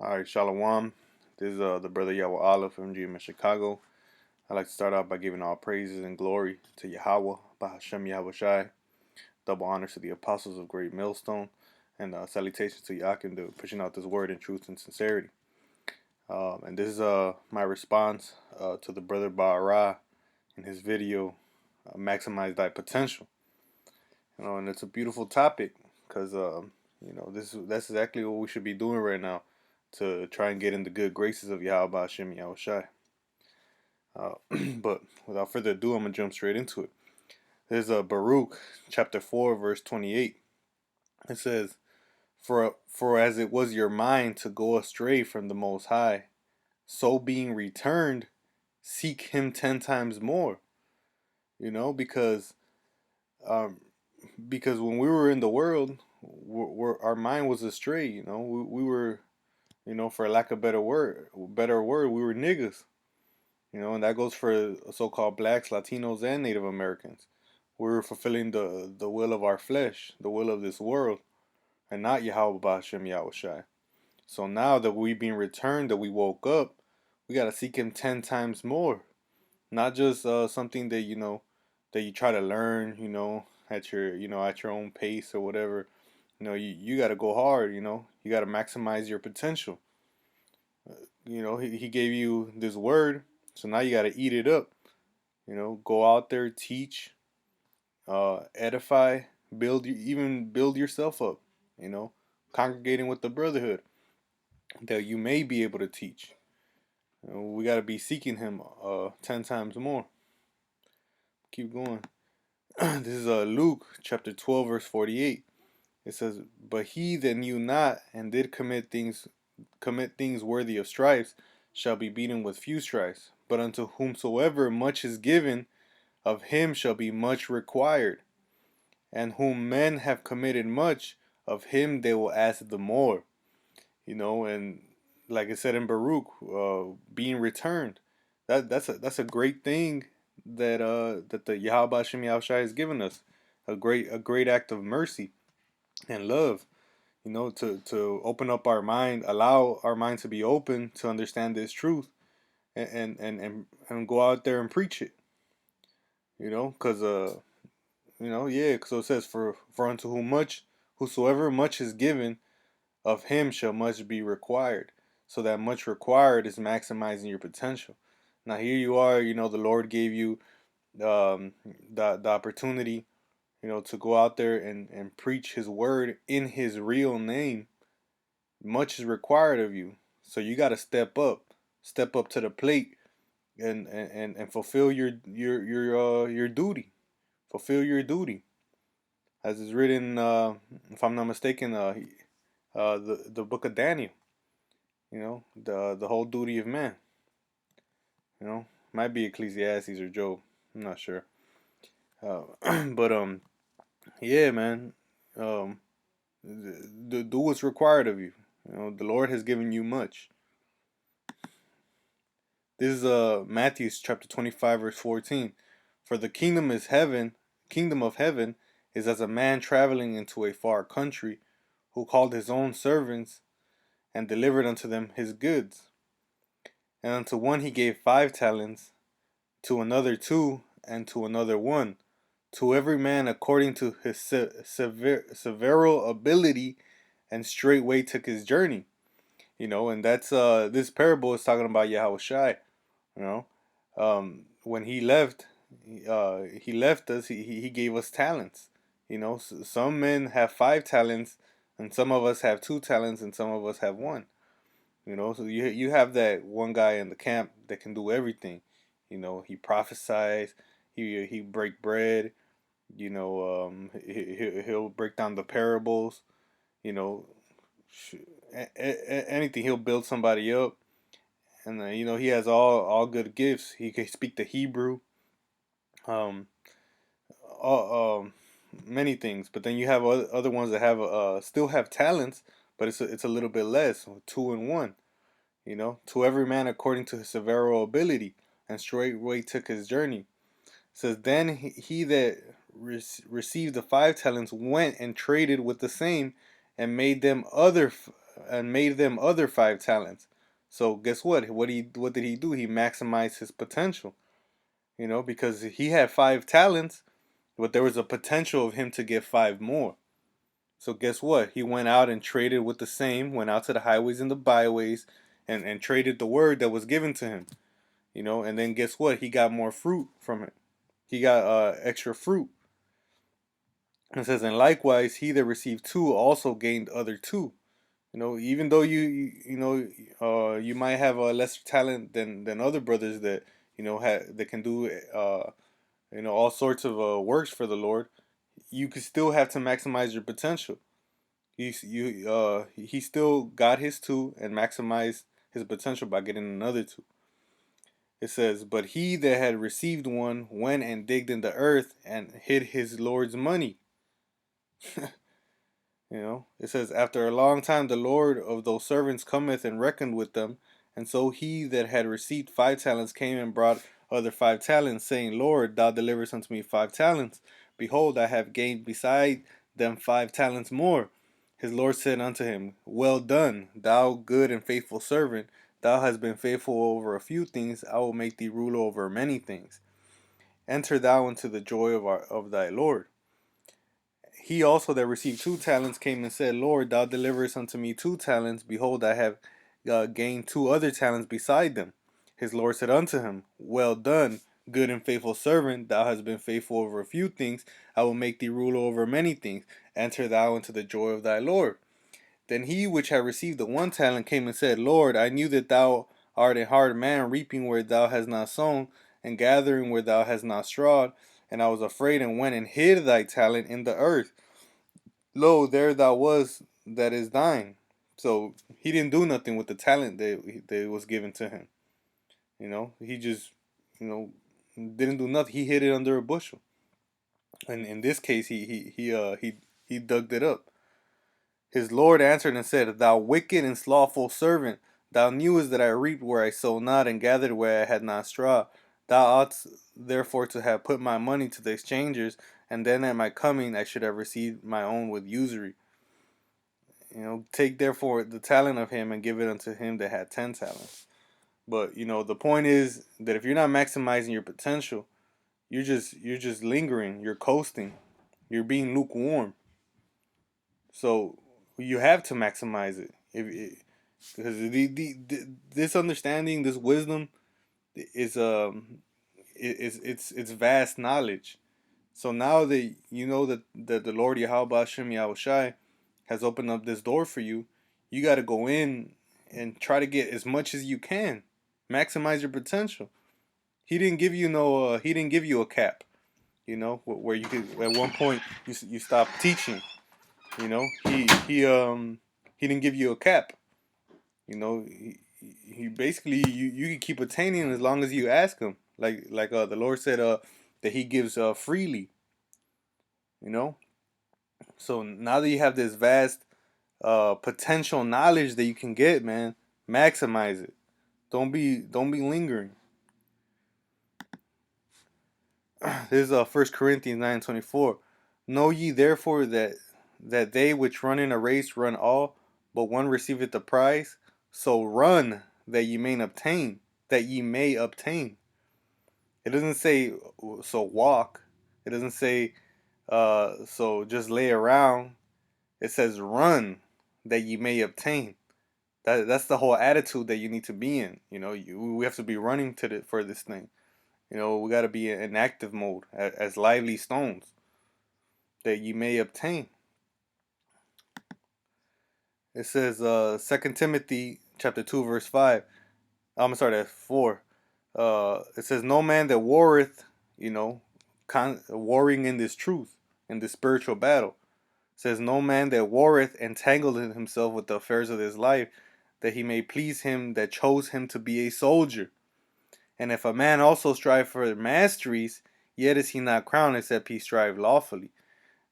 All right, Shalom. This is the brother Yahweh Allah from GM Chicago. I'd like to start out by giving all praises and glory to Yahweh, Bahashem Yahweh Shai. Double honors to the apostles of Great Millstone, and salutations to Yakin pushing out this word in truth and sincerity. And this is my response to the brother Ba'ara in his video, Maximize Thy Potential. And it's a beautiful topic because that's exactly what we should be doing right now to try and get in the good graces of Yahweh Hashem Yahweh Shai. But without further ado, I'm gonna jump straight into it. There's a Baruch chapter 4 verse 28. It says, "For as it was your mind to go astray from the Most High, so being returned, seek Him 10 times more." Because um, because when we were in the world, our mind was astray. We were, for lack of better word, we were niggas. And that goes for so-called blacks, Latinos, and Native Americans. We were fulfilling the will of our flesh, the will of this world, and not Yahweh Ba'ashem Yahweh Shai. So now that we've been returned, that we woke up, we gotta seek Him 10 times more. Not just something that you try to learn, at your own pace or whatever. You gotta go hard. You gotta maximize your potential. He gave you this word, so now you gotta eat it up. Go out there, teach, edify, build yourself up. Congregating with the brotherhood that you may be able to teach. We gotta be seeking Him 10 times more. Keep going. This is Luke chapter 12 verse 48. It says, "But he that knew not and did commit things worthy of stripes shall be beaten with few stripes. But unto whomsoever much is given, of him shall be much required. And whom men have committed much, of him they will ask the more." And like I said in Baruch, being returned, that's a great thing that the Yahweh Hashem Yahushai has given us, a great act of mercy and love. To open up our mind, allow our mind to be open to understand this truth, and go out there and preach it. Because yeah. So it says, for unto whosoever much is given, of him shall much be required. So that much required is maximizing your potential. Now here you are. The Lord gave you the opportunity, to go out there and preach His word in His real name. Much is required of you, so you got to step up to the plate, and fulfill your duty. Fulfill your duty, as is written, if I'm not mistaken, the book of Daniel. The whole duty of man. Might be Ecclesiastes or Job. I'm not sure. But yeah, man. Do what's required of you. The Lord has given you much. This is Matthew chapter 25 verse 14. "For the kingdom of heaven is as a man traveling into a far country, who called his own servants and delivered unto them his goods. And unto one he gave 5 talents, to another 2, and to another 1, to every man according to his several ability, and straightway took his journey." And that's this parable is talking about Yahweh Shai. When he left us. He gave us talents. Some men have 5 talents, and some of us have 2 talents, and some of us have 1. So you have that one guy in the camp that can do everything. He prophesies. He break bread. He'll break down the parables. You know, anything. He'll build somebody up, and he has all good gifts. He can speak the Hebrew. Um, all, many things. But then you have other ones that have still have talents, but it's a little bit less, 2 and 1. To every man according to his several ability, and straightway took his journey. It says, then he that received the 5 talents went and traded with the same, and made them and made them other 5 talents. So guess what? What did he do? He maximized his potential. Because he had 5 talents, but there was a potential of him to get 5 more. So guess what? He went out and traded with the same, went out to the highways and the byways and traded the word that was given to him. And then guess what? He got more fruit from it. He got extra fruit. It says, and likewise, he that received 2 also gained other 2. Even though you might have a lesser talent than other brothers that that can do all sorts of works for the Lord, you could still have to maximize your potential. He still got his 2 and maximized his potential by getting another 2. It says, but he that had received 1 went and digged in the earth and hid his Lord's money. It says, after a long time the Lord of those servants cometh and reckoned with them. And so he that had received 5 talents came and brought other 5 talents, saying, Lord, thou deliverest unto me 5 talents. Behold, I have gained beside them 5 talents more. His Lord said unto him, well done, thou good and faithful servant. Thou hast been faithful over a few things, I will make thee ruler over many things. Enter thou into the joy of thy Lord. He also that received 2 talents came and said, Lord, thou deliverest unto me 2 talents. Behold, I have gained 2 other talents beside them. His Lord said unto him, well done, good and faithful servant. Thou hast been faithful over a few things, I will make thee ruler over many things. Enter thou into the joy of thy Lord. Then he which had received the 1 talent came and said, Lord, I knew that thou art a hard man, reaping where thou hast not sown, and gathering where thou hast not strawed. And I was afraid, and went and hid thy talent in the earth. Lo, there thou was that is thine. So he didn't do nothing with the talent that was given to him. He just, didn't do nothing. He hid it under a bushel. And in this case, he dug it up. His Lord answered and said, thou wicked and slothful servant, thou knewest that I reaped where I sowed not, and gathered where I had not straw. Thou oughtest therefore to have put my money to the exchangers, and then at my coming I should have received my own with usury. Take therefore the talent of him and give it unto him that had 10 talents. But the point is that if you're not maximizing your potential, you're just lingering, you're coasting, you're being lukewarm. So you have to maximize it. Because this understanding, this wisdom, is it's vast knowledge. So now that you know that the Lord Yahweh Hashem Yahushai has opened up this door for you, you got to go in and try to get as much as you can, maximize your potential. He didn't give you he didn't give you a cap, where you could at one point you stop teaching. He didn't give you a cap. He basically you can keep attaining as long as you ask him. Like the Lord said that he gives freely. So now that you have this vast potential knowledge that you can get, man, maximize it. Don't be lingering. This is 1 Corinthians 9:24. Know ye therefore that they which run in a race run all, but one receiveth the prize. So run that ye may obtain, It doesn't say so walk. It doesn't say so just lay around. It says run that ye may obtain. That's the whole attitude that you need to be in. We have to be running for this thing. We got to be in active mode as lively stones that you may obtain. It says 2 Timothy chapter 2 verse 5. I'm sorry, that's 4. It says no man that warreth, warring in this truth, in this spiritual battle. It says no man that warreth entangleth himself with the affairs of this life, that he may please him that chose him to be a soldier. And if a man also strive for masteries, yet is he not crowned, except he strive lawfully.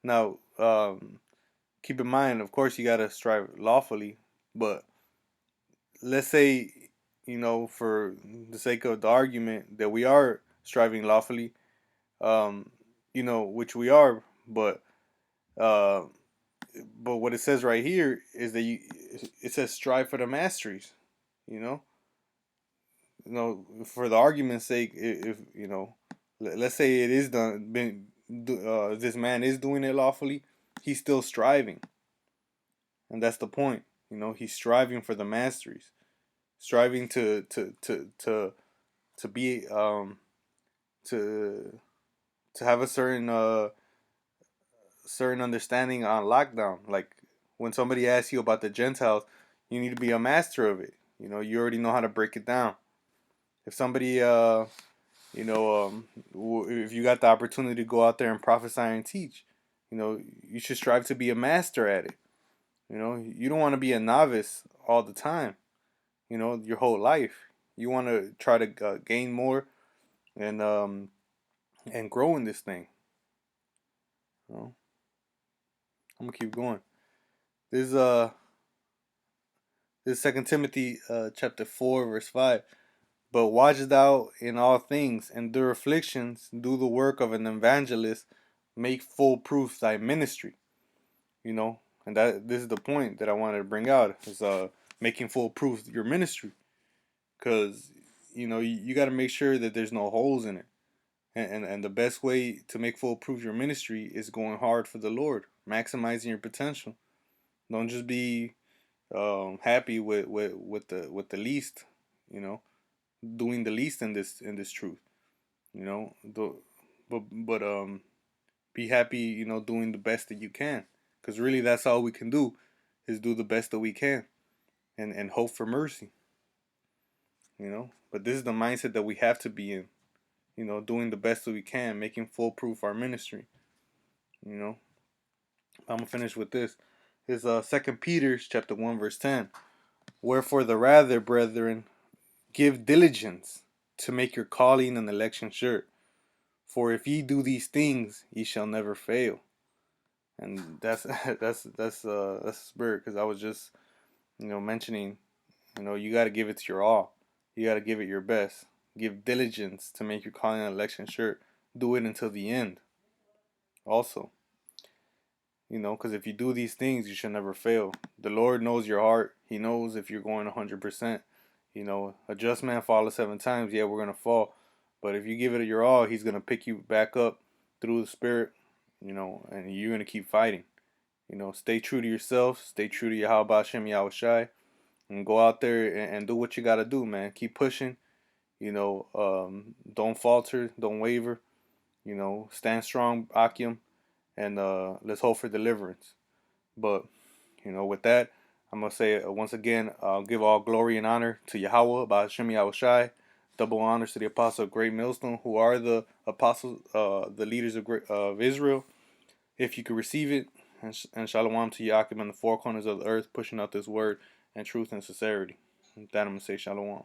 Now, keep in mind, of course, you gotta strive lawfully, but let's say, for the sake of the argument, that we are striving lawfully, which we are, but but what it says right here is that it says strive for the masteries. You know, for the argument's sake, if let's say it is done, this man is doing it lawfully, he's still striving, and that's the point. He's striving for the masteries, striving to be to have a certain understanding on lockdown. Like when somebody asks you about the Gentiles, you need to be a master of it. You already know how to break it down. If somebody if you got the opportunity to go out there and prophesy and teach, you should strive to be a master at it. You don't want to be a novice all the time. Your whole life. You want to try to gain more and grow in this thing. I'm gonna keep going. This this Second Timothy chapter 4 verse 5. But watch thou in all things, endure afflictions, do the work of an evangelist, make full proof thy ministry. And that this is the point that I wanted to bring out is making full proof your ministry, because you got to make sure that there's no holes in it, and the best way to make full proof your ministry is going hard for the Lord, maximizing your potential. Don't just be happy with the least, doing the least in this truth, you know. But be happy, doing the best that you can, because really that's all we can do is do the best that we can, and hope for mercy, But this is the mindset that we have to be in, doing the best that we can, making foolproof our ministry, you know. I'm gonna finish with this. Is 2 Peter chapter 1 verse 10. Wherefore the rather, brethren, give diligence to make your calling and election sure. For if ye do these things, ye shall never fail. And that's that's spirit, because I was just mentioning, you got to give it your all. You got to give it your best. Give diligence to make your calling and election sure. Do it until the end. Also, because if you do these things, you should never fail. The Lord knows your heart. He knows if you're going 100%. A just man falleth 7 times. Yeah, we're gonna fall, but if you give it your all, He's gonna pick you back up through the Spirit. And you're gonna keep fighting. Stay true to yourself. Stay true to Yahweh Hashem Yahushai, and go out there and do what you gotta do, man. Keep pushing. Don't falter. Don't waver. Stand strong, Akim, and let's hope for deliverance. But with that, I'm gonna say once again, I'll give all glory and honor to Yahweh, Hashem Yahushai. Double honors to the apostle of Great Millstone, who are the apostles, the leaders of Israel. If you could receive it, and shalom to Yakim in the four corners of the earth, pushing out this word and truth and sincerity. With that, I'm gonna say shalom.